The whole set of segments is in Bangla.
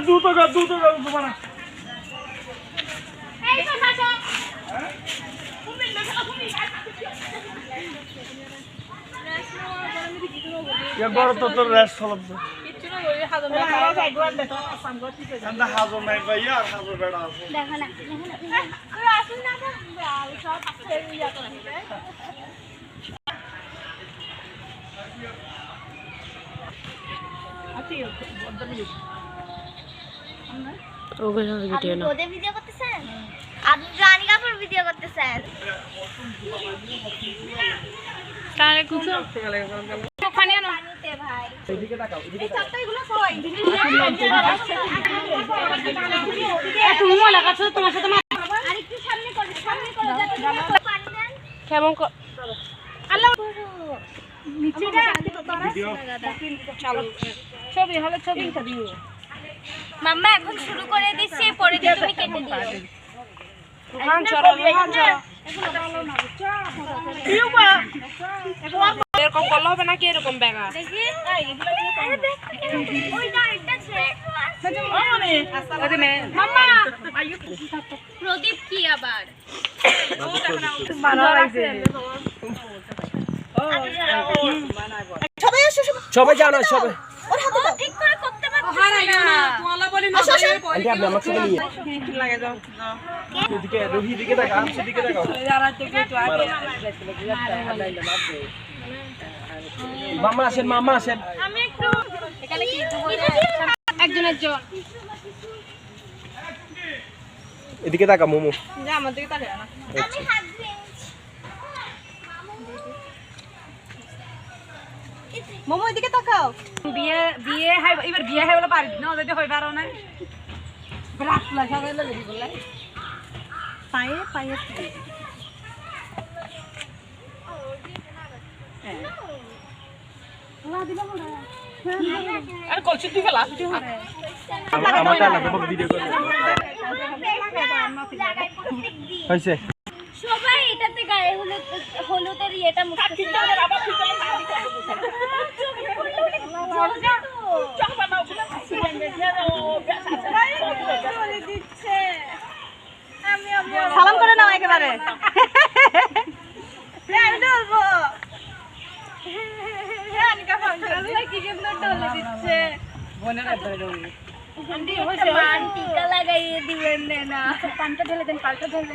দ্রুত কর তোমার বড় তো তোর রেস্ট হল হাজর নাই ভাইয়া আর হাজর বেড়া আছে ভিডিও করতেছেন আপনি রানী কাপুর ভিডিও করতেছেন মাম্মা এখন শুরু করে দিচ্ছি পরে দিয়ে তুমি কেটে দিও এরকম করলে হবে নাকি এরকম ব্যাগা প্রদীপ কি আবার সবাই জানো সবাই ঠিক করে করতে পারবো এদিকে রোহি দিকে দেখা আমসি দিকে দেখা মামা আসেন আমি একটু এখানে কি একজন এদিকে তাকা মোমো আমার দিকে তাকায় না আমি হাত বেঞ্চ মোমো এদিকে তাকাও বিয়ে হাই এবার বিয়ে হাই বলে পারি না যদি হই পারো না রাত লাগা গেল যদি বলে পায়ে আর কলসি তুই ফেলা আমারটা না বাবা ভিডিও করে হইছে সবাই এটাতে গায়ে হলুদের ইয়েটা মুছতেছে সালাম করে নাও একেবারে আমি বলবো টিকা লাগাইয়ে দিবেন না পানটা ঢেলে দেন পাল্টা ঢেলে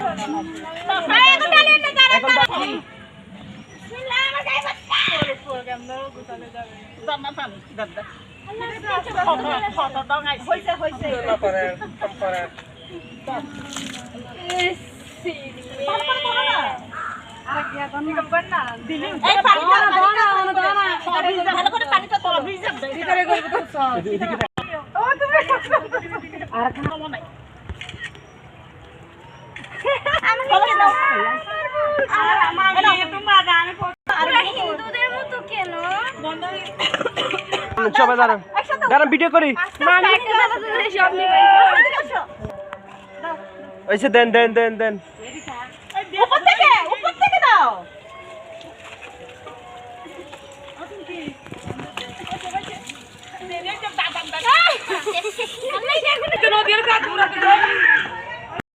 হিন্দুদের মতো কেন সবাই দাঁড়ান ভিডিও করি ওইসে দেন উপর থেকে দাও আমি